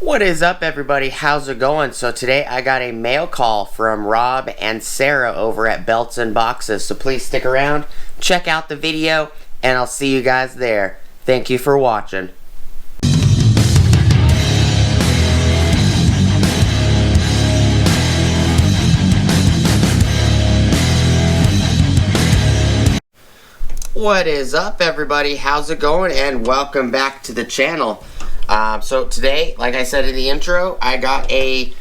What is up, everybody? How's it going? So today I got a mail call from Rob and Sarah over at Belts and Boxes. So please stick around, check out the video, and I'll see you guys there. Thank you for watching. What is up, everybody? How's it going? And welcome back to the channel. So today, like I said in the intro, I got a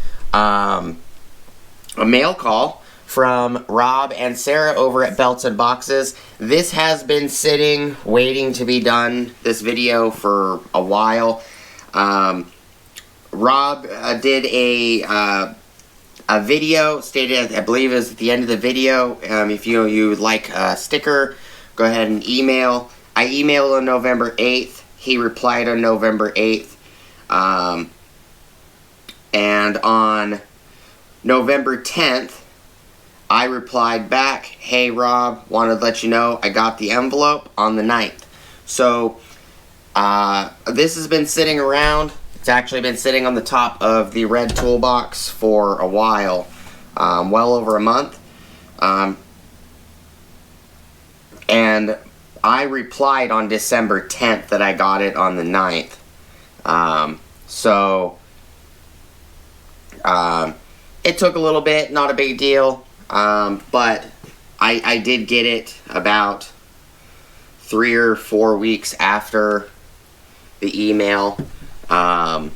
mail call from Rob and Sarah over at Belts and Boxes. This has been sitting, waiting to be done, this video, for a while. Rob did a video, stated, I believe is at the end of the video, if you would like a sticker, go ahead and email. I emailed on November 8th. He replied on November 8th. And on November 10th, I replied back, "Hey Rob, wanted to let you know I got the envelope on the 9th. So, this has been sitting around. It's actually been sitting on the top of the red toolbox for a while. Well over a month. And I replied on December 10th that I got it on the 9th. It took a little bit, not a big deal, but I did get it about 3 or 4 weeks after the email. But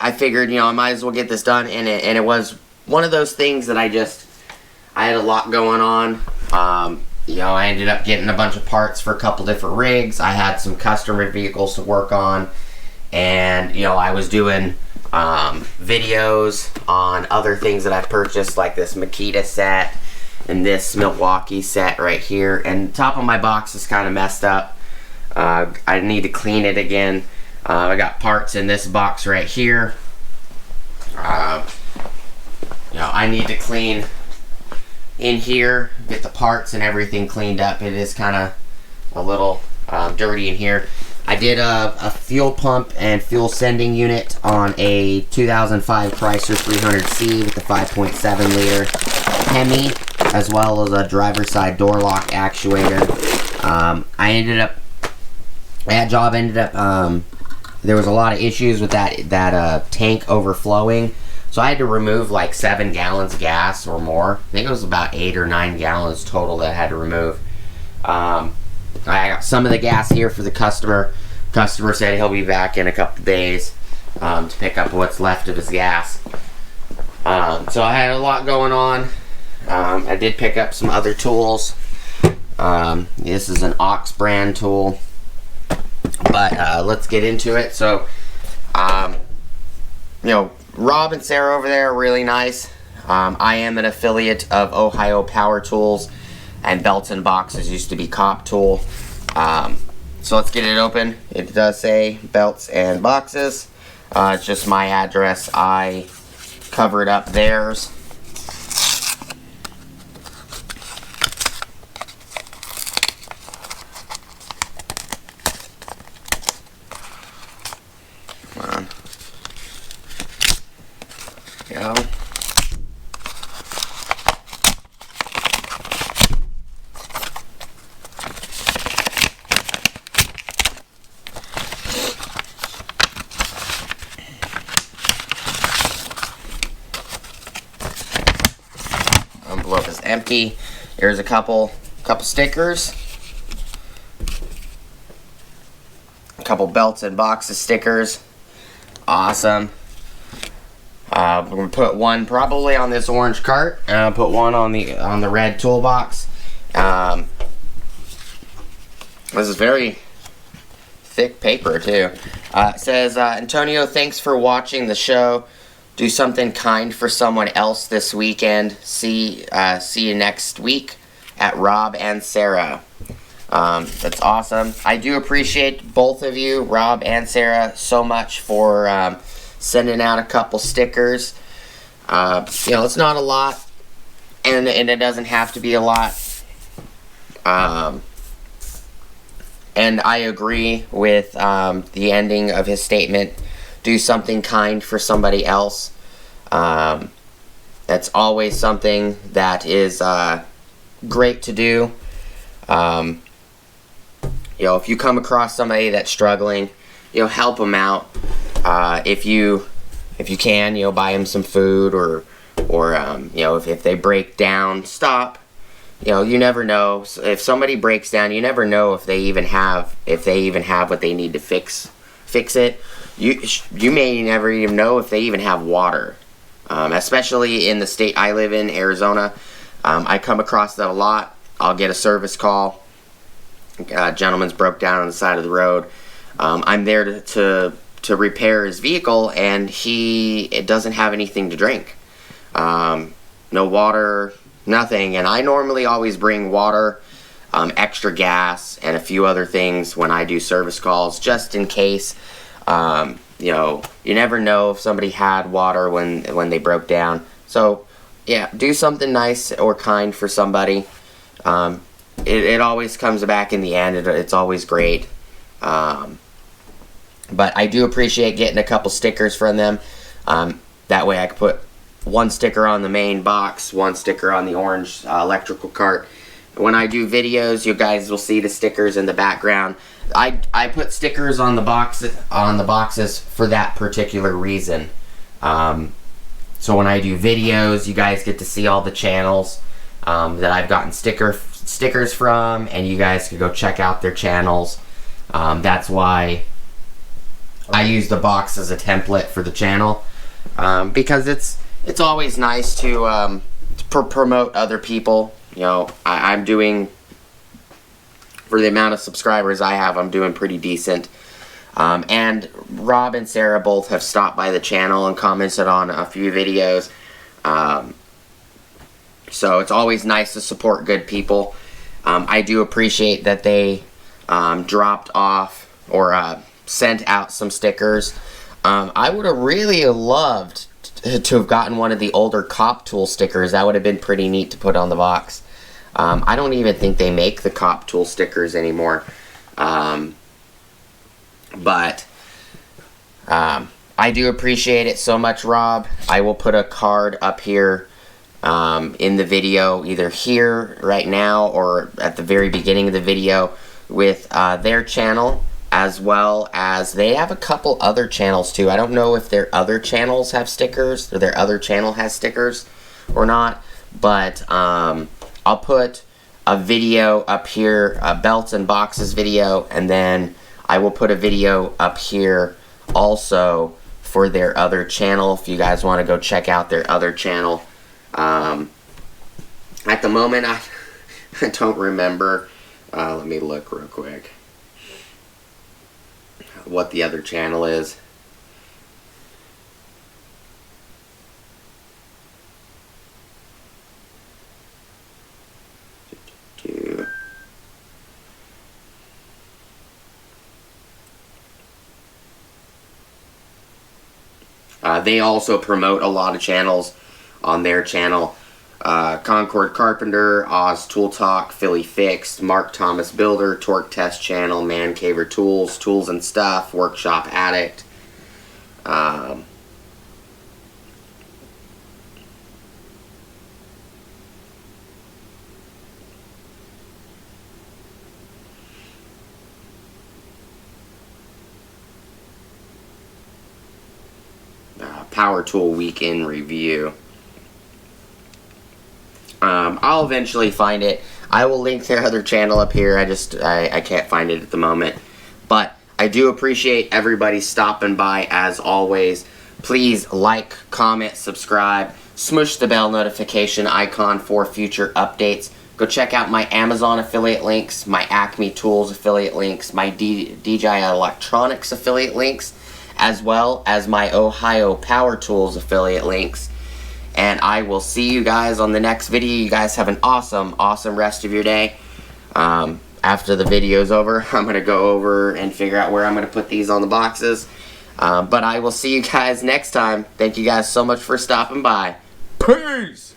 I figured, I might as well get this done, and it was one of those things that I had a lot going on. I ended up getting a bunch of parts for a couple different rigs. I had some customer vehicles to work on, and I was doing videos on other things that I purchased, like this Makita set and this Milwaukee set right here. And the top of my box is kind of messed up. I need to clean it again. I got parts in this box right here. I need to clean in here, get the parts and everything cleaned up. It is kind of a little dirty in here. I did a fuel pump and fuel sending unit on a 2005 Chrysler 300C with a 5.7 liter Hemi, as well as a driver's side door lock actuator. That job ended up, there was a lot of issues with that tank overflowing. So I had to remove like 7 gallons of gas or more. I think it was about 8 or 9 gallons total that I had to remove. I got some of the gas here for the customer. Customer said he'll be back in a couple days to pick up what's left of his gas. So I had a lot going on. I did pick up some other tools. This is an ONYX brand tool. But let's get into it. So, Rob and Sarah over there are really nice. I am an affiliate of Ohio Power Tools, and Belts and Boxes used to be Cop Tool. So let's get it open. It does say Belts and Boxes. It's just my address. I covered up theirs. Come on. Go. Envelope is empty. Here's a couple stickers. A couple Belts and Boxes stickers. Awesome. We're gonna put one probably on this orange cart, and I'll put one on the red toolbox. This is very thick paper too. It says, Antonio, thanks for watching the show. Do something kind for someone else this weekend. See you next week at Rob and Sarah. That's awesome. I do appreciate both of you, Rob and Sarah, so much for sending out a couple stickers. It's not a lot, and it doesn't have to be a lot. And I agree with the ending of his statement. Do something kind for somebody else. That's always something that is great to do. You know, if you come across somebody that's struggling, you know, help them out. If you can, you know, buy them some food, or you know, if they break down, stop. You know, you never know. If somebody breaks down, you never know if they even have what they need to fix it. You may never even know if they even have water. Especially in the state I live in, Arizona. I come across that a lot. I'll get a service call. A gentleman's broke down on the side of the road. I'm there to repair his vehicle, and it doesn't have anything to drink. No water, nothing. And I normally always bring water, extra gas, and a few other things when I do service calls, just in case. You know, you never know if somebody had water when they broke down. So, yeah, do something nice or kind for somebody. It always comes back in the end. It's always great. But I do appreciate getting a couple stickers from them. That way I can put one sticker on the main box, one sticker on the orange electrical cart. When I do videos, you guys will see the stickers in the background. I put stickers on the boxes for that particular reason. So when I do videos, you guys get to see all the channels that I've gotten stickers from, and you guys can go check out their channels. That's why I use the box as a template for the channel, because it's always nice to promote other people. You know, I'm doing, for the amount of subscribers I have, I'm doing pretty decent. And Rob and Sarah both have stopped by the channel and commented on a few videos. So it's always nice to support good people. I do appreciate that they dropped off or sent out some stickers. I would have really loved to have gotten one of the older Cop Tool stickers. That would have been pretty neat to put on the box. I don't even think they make the Cop Tool stickers anymore. But I do appreciate it so much, Rob. I will put a card up here in the video, either here right now or at the very beginning of the video, with their channel, as well as they have a couple other channels too. I don't know if their other channels have stickers, or their other channel has stickers or not, but I'll put a video up here, a belts and boxes video, and then I will put a video up here also for their other channel if you guys want to go check out their other channel. At the moment, I don't remember. Let me look real quick what the other channel is. They also promote a lot of channels on their channel. Concord Carpenter, Oz Tool Talk, Philly Fixed, Mark Thomas Builder, Torque Test Channel, Man Caver Tools, Tools and Stuff, Workshop Addict. Power Tool Week in Review. I'll eventually find it. I will link their other channel up here. I can't find it at the moment. But I do appreciate everybody stopping by as always. Please like, comment, subscribe, smush the bell notification icon for future updates. Go check out my Amazon affiliate links, my Acme Tools affiliate links, my DJI Electronics affiliate links, as well as my Ohio Power Tools affiliate links. And I will see you guys on the next video. You guys have an awesome, awesome rest of your day. After the video's over, I'm going to go over and figure out where I'm going to put these on the boxes. But I will see you guys next time. Thank you guys so much for stopping by. Peace!